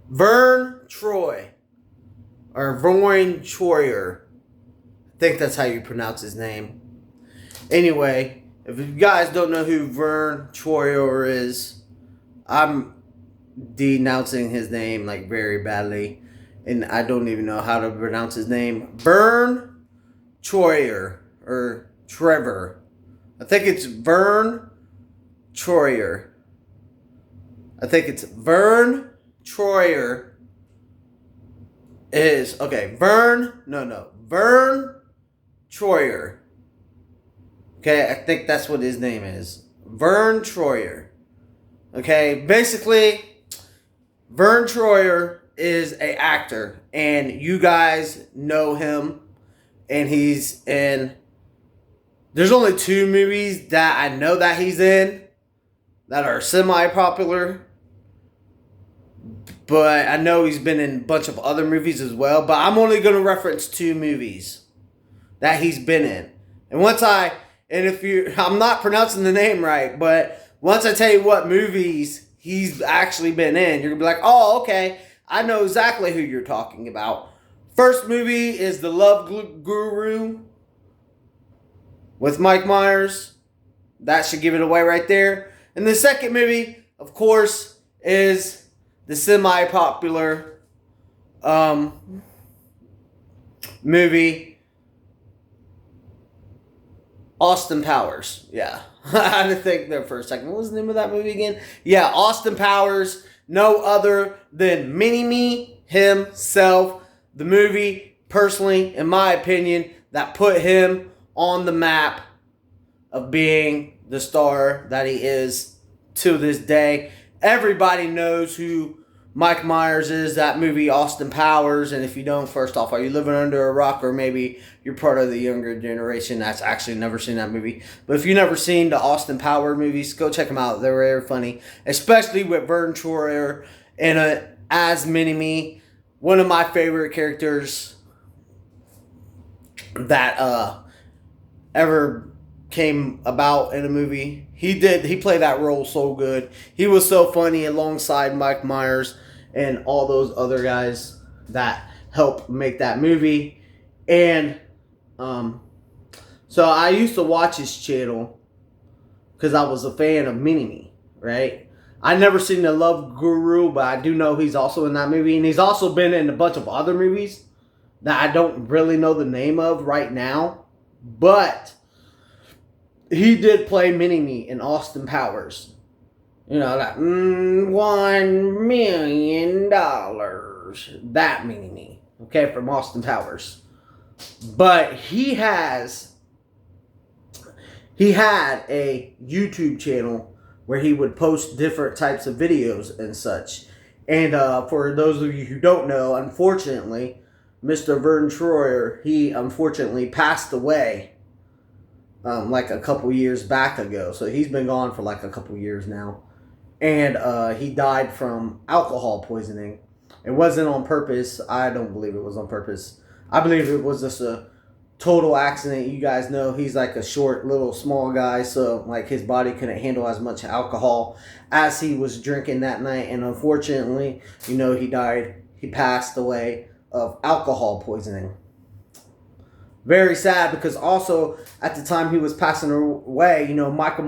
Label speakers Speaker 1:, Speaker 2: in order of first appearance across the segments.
Speaker 1: Vern Troy. Or Vern Troyer. I think that's how you pronounce his name. Anyway, if you guys don't know who Vern Troyer is, I'm denouncing his name like very badly. And I don't even know how to pronounce his name. Vern Troyer. Or Trevor. I think it's Vern Troyer. I think it's Vern Troyer is, okay, Vern Troyer. Okay, I think that's what his name is. Vern Troyer. Okay, basically, Vern Troyer is an actor, and you guys know him, and he's in, there's only 2 movies that I know that he's in that are semi-popular, but I know he's been in a bunch of other movies as well, but I'm only going to reference 2 movies that he's been in. And if I'm not pronouncing the name right, but once I tell you what movies he's actually been in, you're going to be like, oh, okay, I know exactly who you're talking about. First movie is The Love Guru with Mike Myers. That should give it away right there. And the second movie, of course, is the semi-popular movie Austin Powers. Yeah. I had to think there for a second. What was the name of that movie again? Yeah, Austin Powers. No other than Mini-Me himself. The movie, personally, in my opinion, that put him on the map of being the star that he is to this day. Everybody knows who Mike Myers is, that movie Austin Powers, and if you don't, first off, are you living under a rock, or maybe you're part of the younger generation that's actually never seen that movie. But if you've never seen the Austin Powers movies, go check them out. They're very funny, especially with Vern Troyer in it as Mini-Me, one of my favorite characters that ever came about in a movie. He played that role so good. He was so funny alongside Mike Myers and all those other guys that helped make that movie. And so I used to watch his channel because I was a fan of Mini-Me, right? I never seen The Love Guru, but I do know he's also in that movie. And he's also been in a bunch of other movies that I don't really know the name of right now. But he did play Mini-Me in Austin Powers. You know, that $1 million. That Mini-Me. Okay, from Austin Powers. But he had a YouTube channel where he would post different types of videos and such. And for those of you who don't know, unfortunately, Mr. Vern Troyer, he unfortunately passed away like a couple years back ago. So he's been gone for like a couple years now. And he died from alcohol poisoning. It wasn't on purpose. I don't believe it was on purpose. I believe it was just a total accident. You guys know he's like a short, little, small guy. So like his body couldn't handle as much alcohol as he was drinking that night. And unfortunately, you know, he died. He passed away of alcohol poisoning. Very sad, because also at the time he was passing away, you know, Mike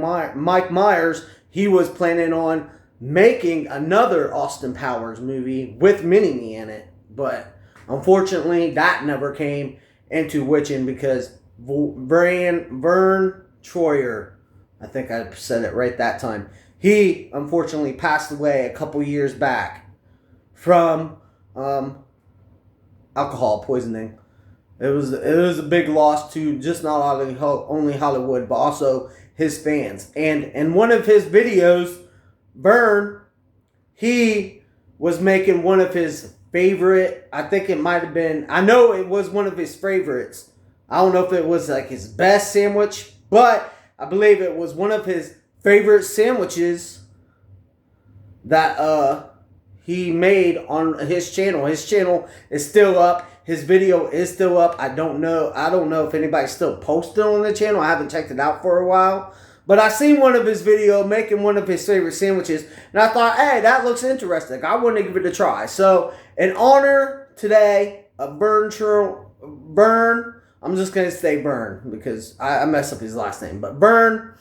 Speaker 1: Myers, he was planning on making another Austin Powers movie with Mini-Me in it. But unfortunately, that never came into witching because Vern Troyer, I think I said it right that time, he unfortunately passed away a couple years back from alcohol poisoning. It was a big loss to just not only Hollywood, but also his fans. And in one of his videos, Vern, he was making one of his favorite, I think it might have been, I know it was one of his favorites. I don't know if it was like his best sandwich, but I believe it was one of his favorite sandwiches that he made on his channel. His channel is still up. His video is still up. I don't know if anybody's still posted on the channel. I haven't checked it out for a while. But I seen one of his video making one of his favorite sandwiches, and I thought, hey, that looks interesting. I want to give it a try. So, in honor today of Vern, I'm just going to say Vern because I messed up his last name. But Vern,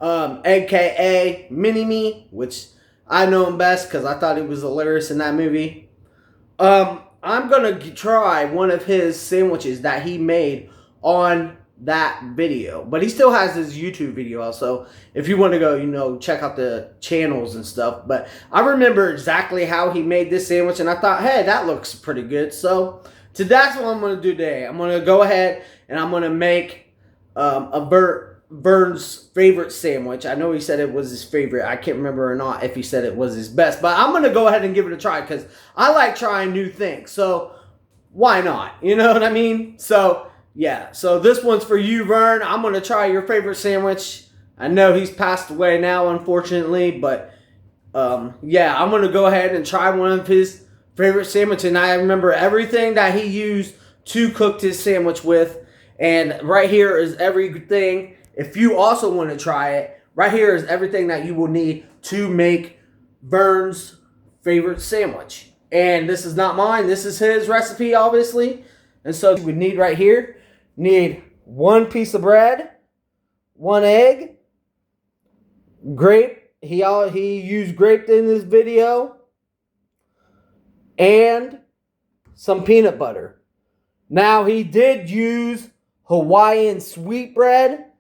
Speaker 1: a.k.a. Mini-Me, which I know him best because I thought he was hilarious in that movie. I'm going to try one of his sandwiches that he made on that video. But he still has his YouTube video also. If you want to go, check out the channels and stuff. But I remember exactly how he made this sandwich. And I thought, hey, that looks pretty good. So that's what I'm going to do today. I'm going to go ahead and I'm going to make Vern's favorite sandwich. I know he said it was his favorite. I can't remember or not if he said it was his best. But I'm going to go ahead and give it a try because I like trying new things. So why not? You know what I mean? So yeah. So this one's for you, Vern. I'm going to try your favorite sandwich. I know he's passed away now, unfortunately. But yeah, I'm going to go ahead and try one of his favorite sandwich. And I remember everything that he used to cook his sandwich with. And right here is everything. If you also want to try it, right here is everything that you will need to make Vern's favorite sandwich. And this is not mine. This is his recipe, obviously. And so we need right here, need 1 piece of bread, 1 egg, grape. He used grape in this video, and some peanut butter. Now, he did use Hawaiian sweet bread,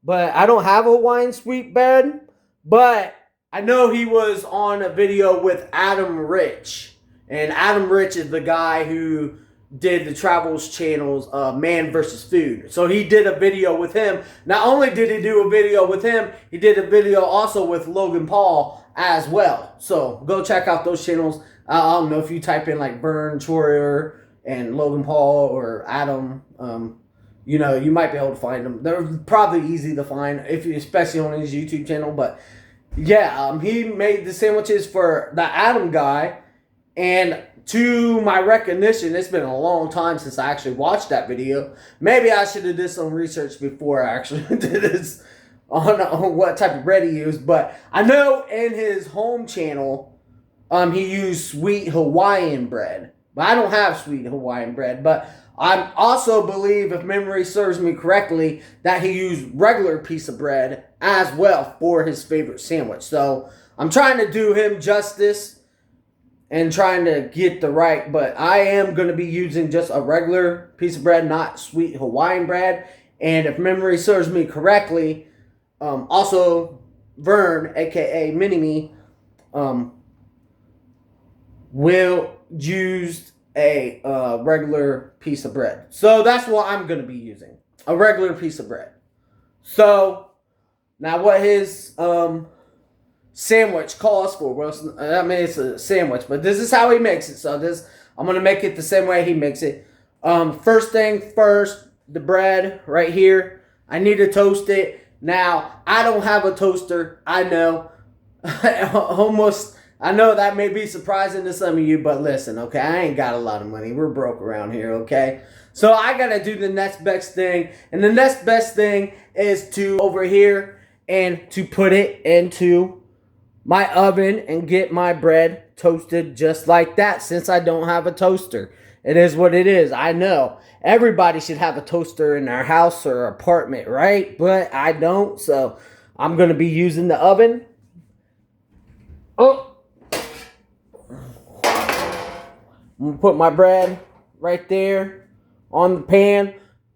Speaker 1: but I don't have Hawaiian sweet bread. But I know he was on a video with Adam Rich. And Adam Rich is the guy who did the Travels channel's Man vs. Food. So he did a video with him. Not only did he do a video with him, he did a video also with Logan Paul as well. So go check out those channels. I don't know if you type in like Vern Troyer and Logan Paul or Adam, you might be able to find them. They're probably easy to find, especially on his YouTube channel. But yeah, he made the sandwiches for the Adam guy. And to my recognition, it's been a long time since I actually watched that video. Maybe I should have did some research before I actually did this on what type of bread he used. But I know in his home channel, he used sweet Hawaiian bread. But I don't have sweet Hawaiian bread. But I also believe, if memory serves me correctly, that he used regular piece of bread as well for his favorite sandwich. So I'm trying to do him justice and trying to get the right, but I am going to be using just a regular piece of bread, not sweet Hawaiian bread. And if memory serves me correctly, also Vern, aka Mini-Me, will use a regular piece of bread. So that's what I'm going to be using, a regular piece of bread. So now what his sandwich calls for. Well, I mean, it's a sandwich, but this is how he makes it. So I'm going to make it the same way he makes it. First thing first, the bread right here. I need to toast it. Now, I don't have a toaster. I know. I know that may be surprising to some of you, but listen, okay? I ain't got a lot of money. We're broke around here, okay? So I got to do the next best thing. And the next best thing is to over here and to put it into my oven and get my bread toasted just like that, since I don't have a toaster. It is what it is. I know everybody should have a toaster in their house or apartment, right? But I don't, so I'm going to be using the oven. Oh, I'm going to put my bread right there on the pan.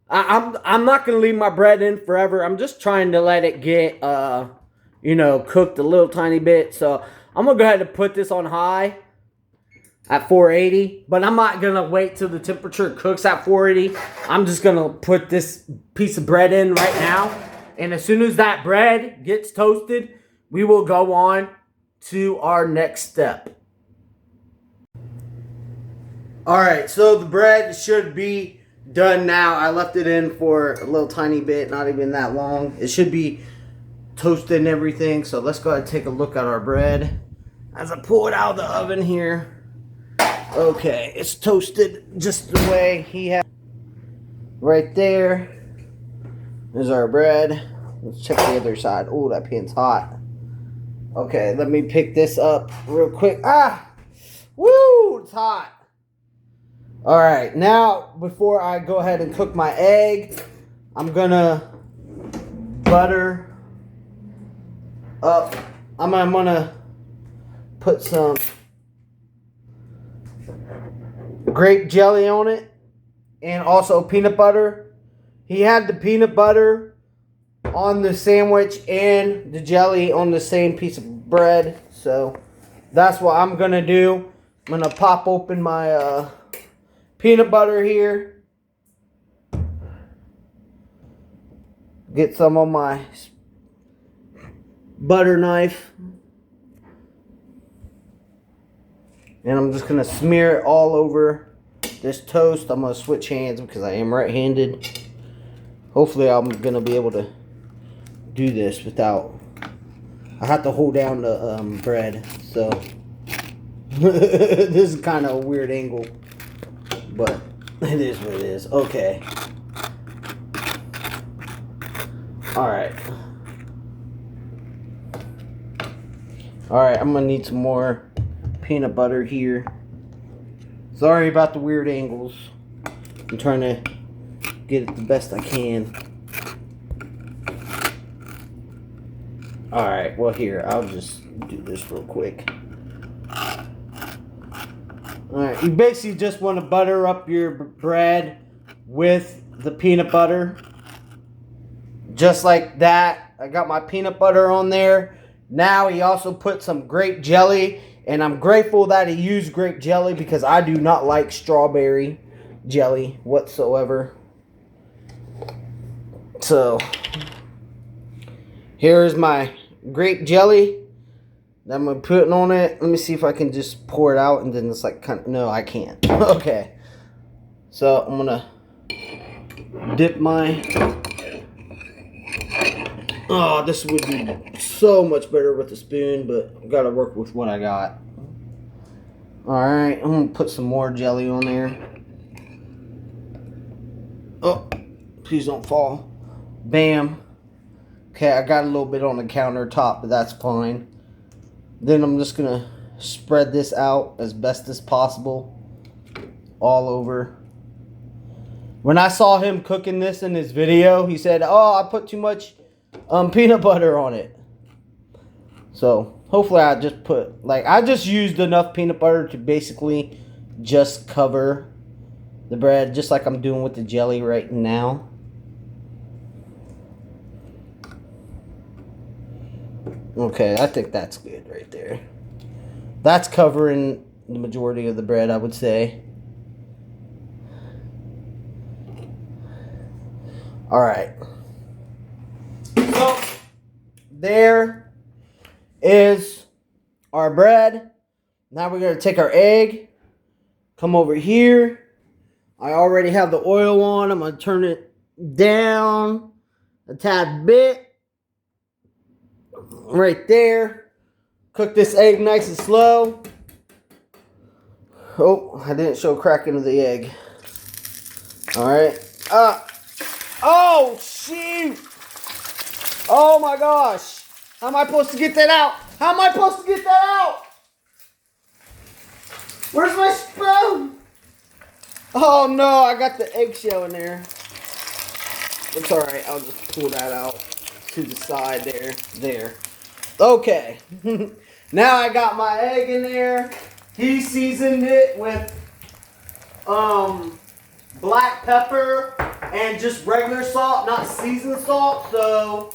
Speaker 1: I'm not going to leave my bread in forever. I'm just trying to let it get cooked a little tiny bit. So I'm going to go ahead and put this on high at 480. But I'm not going to wait till the temperature cooks at 480. I'm just going to put this piece of bread in right now. And as soon as that bread gets toasted, we will go on to our next step. Alright, so the bread should be done now. I left it in for a little tiny bit, not even that long. It should be toasted and everything. So let's go ahead and take a look at our bread as I pull it out of the oven here. Okay, it's toasted just the way he had. Right there. There's our bread. Let's check the other side. Oh, that pan's hot. Okay, let me pick this up real quick. Ah! Woo! It's hot. Alright, now before I go ahead and cook my egg, I'm gonna butter up. I'm gonna put some grape jelly on it and also peanut butter. He had the peanut butter on the sandwich and the jelly on the same piece of bread, so that's what I'm gonna do. I'm gonna pop open my peanut butter here, get some on my butter knife, and I'm just gonna smear it all over this toast. I'm gonna switch hands because I am right-handed. Hopefully I'm gonna be able to do this without, I have to hold down the bread, so this is kind of a weird angle, but it is what it is. Okay. Alright. Alright, I'm gonna need some more peanut butter here. Sorry about the weird angles. I'm trying to get it the best I can. Alright, well here, I'll just do this real quick. Alright, you basically just want to butter up your bread with the peanut butter. Just like that. I got my peanut butter on there. Now he also put some grape jelly. And I'm grateful that he used grape jelly because I do not like strawberry jelly whatsoever. So, here's my grape jelly that I'm going to put on it. Let me see if I can just pour it out and then it's like, kind of, no, I can't. Okay. So, I'm going to dip my, oh, this would be so much better with a spoon, but I've got to work with what I got. Alright, I'm going to put some more jelly on there. Oh, please don't fall. Bam. Okay, I got a little bit on the countertop, but that's fine. Then I'm just going to spread this out as best as possible all over. When I saw him cooking this in his video, he said, oh, I put too much peanut butter on it. So, hopefully I just put, like, I just used enough peanut butter to basically just cover the bread, just like I'm doing with the jelly right now. Okay, I think that's good right there. That's covering the majority of the bread, I would say. Alright. So, there is our bread. Now we're going to take our egg. Come over here. I already have the oil on. I'm going to turn it down a tad bit. Right there. Cook this egg nice and slow. Oh, I didn't show cracking of the egg. Alright. Oh, shoot. Oh, my gosh. How am I supposed to get that out? How am I supposed to get that out? Where's my spoon? Oh, no. I got the eggshell in there. It's alright. I'll just pull that out to the side there. There. Okay. Now I got my egg in there. He seasoned it with black pepper and just regular salt, not seasoned salt. So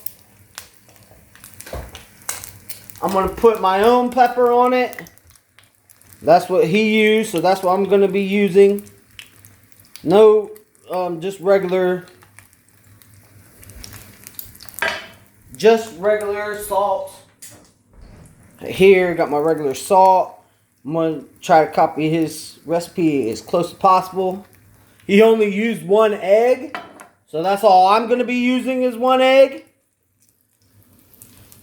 Speaker 1: I'm going to put my own pepper on it. That's what he used, so that's what I'm going to be using. No, just regular salt. Here, got my regular salt. I'm going to try to copy his recipe as close as possible. He only used one egg, so that's all I'm going to be using is one egg.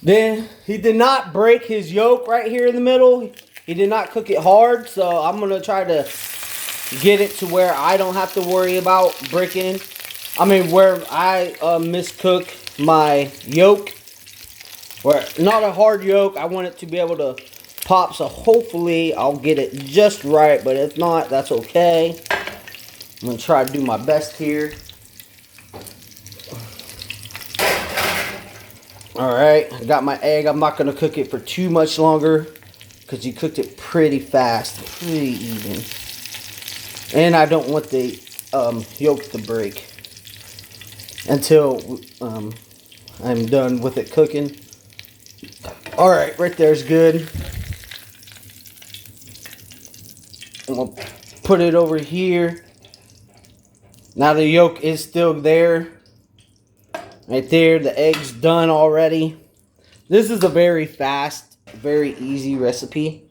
Speaker 1: Then, he did not break his yolk right here in the middle. He did not cook it hard, so I'm going to try to get it to where I don't have to worry about breaking. I mean, where I miscook my yolk, or not a hard yolk. I want it to be able to pop, so hopefully I'll get it just right, but if not, that's okay. I'm gonna try to do my best here. Alright, I got my egg. I'm not gonna cook it for too much longer because you cooked it pretty fast, pretty even. And I don't want the yolk to break until I'm done with it cooking. Alright, right there's good. I'm gonna put it over here. Now the yolk is still there. Right there, the egg's done already. This is a very fast, very easy recipe.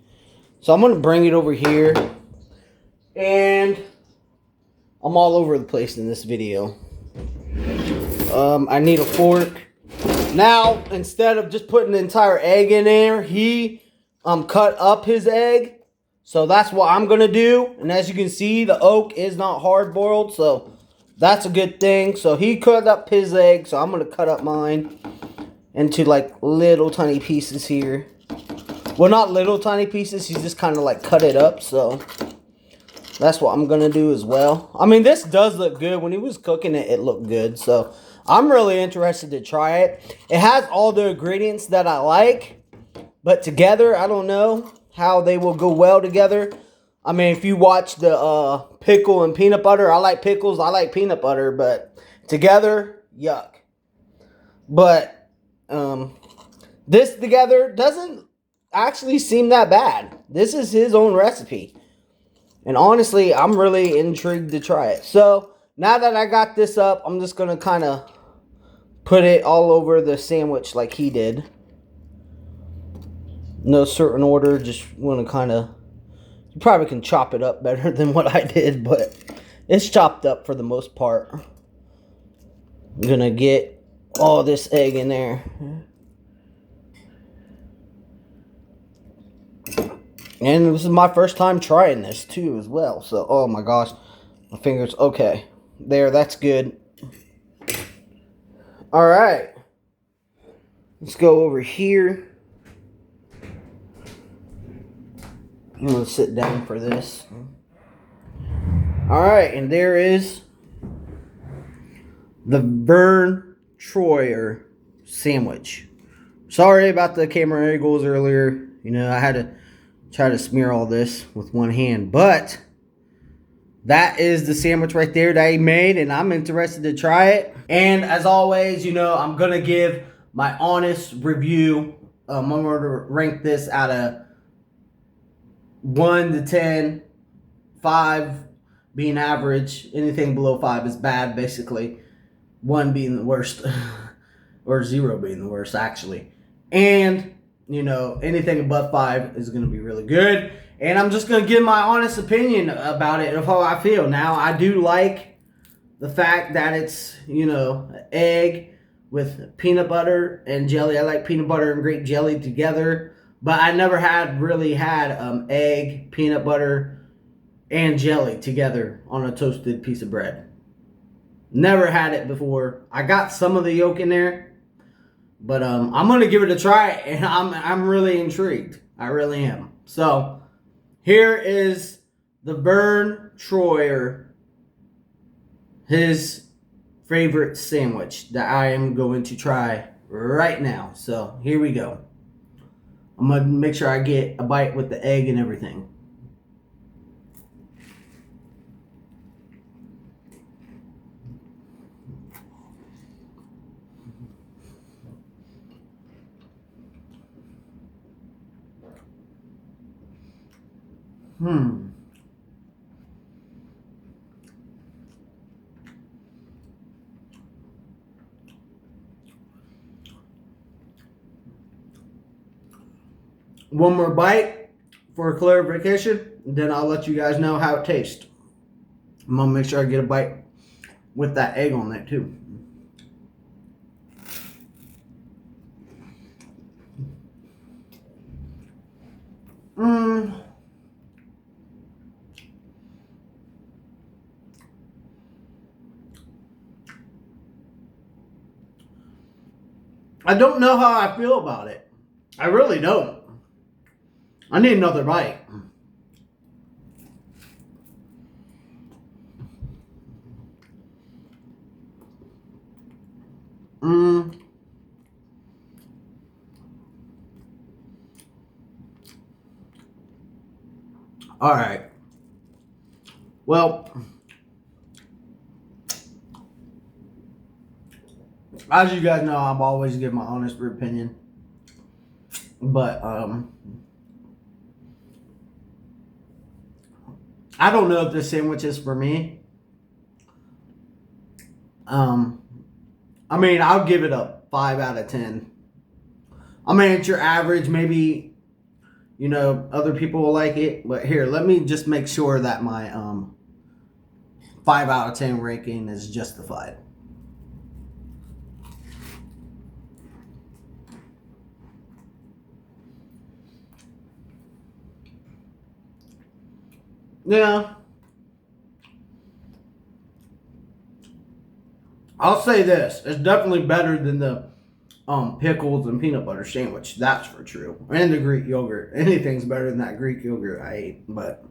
Speaker 1: So I'm gonna bring it over here. And I'm all over the place in this video. I need a fork. Now, instead of just putting the entire egg in there, he cut up his egg. So that's what I'm gonna do. And as you can see, the oak is not hard boiled, so that's a good thing. So he cut up his egg, so I'm gonna cut up mine into like little tiny pieces here. Well, not little tiny pieces, he just kind of like cut it up, so that's what I'm gonna do as well. I mean, this does look good. When he was cooking it, it looked good, so I'm really interested to try it. It has all the ingredients that I like, but together, I don't know how they will go well together. I mean, if you watch the pickle and peanut butter, I like pickles, I like peanut butter, but together, yuck. But this together doesn't actually seem that bad. This is his own recipe. And honestly, I'm really intrigued to try it. So, now that I got this up, I'm just going to kind of put it all over the sandwich like he did. No certain order, just want to kind of... You probably can chop it up better than what I did, but it's chopped up for the most part. I'm going to get all this egg in there. And this is my first time trying this too as well. So, oh my gosh. My fingers, okay. There, that's good. Alright. Let's go over here. I'm going to sit down for this. Alright, and there is the Vern Troyer sandwich. Sorry about the camera angles earlier. You know, I had to try to smear all this with one hand. But that is the sandwich right there that he made, and I'm interested to try it. And as always, you know, I'm going to give my honest review. I'm going to rank this out of 1 to 10, 5 being average. Anything below 5 is bad, basically. 1 being the worst, or 0 being the worst, actually. And, you know, anything above 5 is going to be really good. And I'm just going to give my honest opinion about it, of how I feel. Now, I do like the fact that it's, you know, egg with peanut butter and jelly. I like peanut butter and grape jelly together. But I never really had egg, peanut butter, and jelly together on a toasted piece of bread. Never had it before. I got some of the yolk in there, but I'm gonna give it a try, and I'm really intrigued. I really am. So here is the Vern Troyer, his favorite sandwich that I am going to try right now. So here we go. I'm going to make sure I get a bite with the egg and everything. One more bite for clarification, then I'll let you guys know how it tastes. I'm going to make sure I get a bite with that egg on it too. I don't know how I feel about it. I really don't. I need another bite. Mmm. All right. Well, as you guys know, I'm always give my honest opinion. But I don't know if this sandwich is for me. I mean, I'll give it a 5 out of 10. I mean, it's your average. Maybe, other people will like it. But here, let me just make sure that my 5 out of 10 ranking is justified. Yeah. I'll say this. It's definitely better than the pickles and peanut butter sandwich. That's for true. And the Greek yogurt. Anything's better than that Greek yogurt I ate. But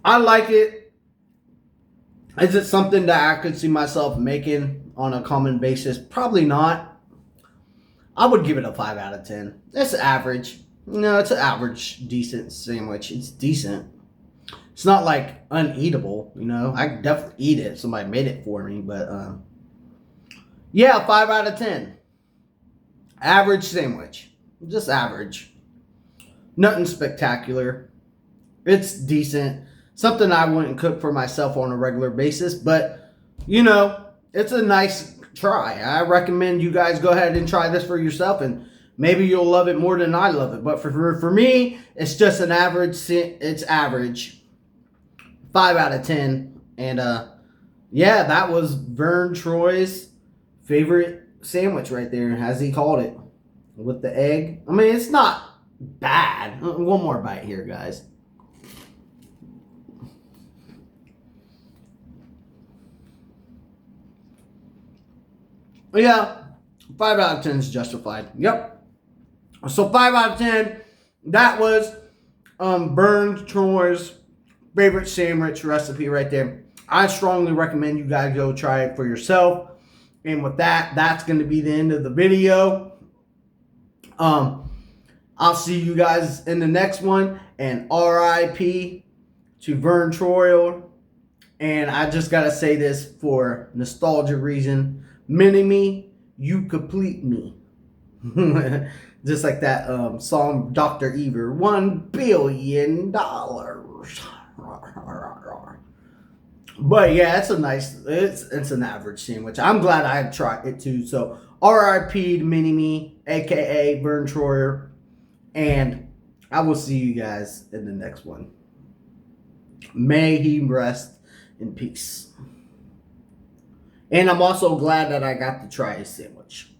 Speaker 1: I like it. Is it something that I could see myself making on a common basis? Probably not. I would give it a 5 out of 10. It's average. It's an average, decent sandwich. It's decent. It's not like uneatable, I could definitely eat it. Somebody made it for me, but yeah, 5 out of 10. Average sandwich. Just average. Nothing spectacular. It's decent. Something I wouldn't cook for myself on a regular basis, but it's a nice try. I recommend you guys go ahead and try this for yourself, and maybe you'll love it more than I love it. But for me, it's just an average. It's average. 5 out of 10. And yeah, that was Vern Troy's favorite sandwich right there, as he called it, with the egg. I mean, it's not bad. One more bite here, guys. Yeah, 5 out of 10 is justified. Yep. So 5 out of 10. That was Vern Troy's favorite sandwich recipe right there. I strongly recommend you guys go try it for yourself. And with that, that's going to be the end of the video. I'll see you guys in the next one. And R.I.p. to Vern Troyer. And I just got to say this for nostalgia reason. Mini-me, you complete me. Just like that song, Dr. Ever, $1 billion. But yeah, it's an average sandwich. I'm glad I tried it too. So R.I.P. to Mini-me, aka Vern Troyer, and I will see you guys in the next one. May he rest in peace. And I'm also glad that I got to try his sandwich.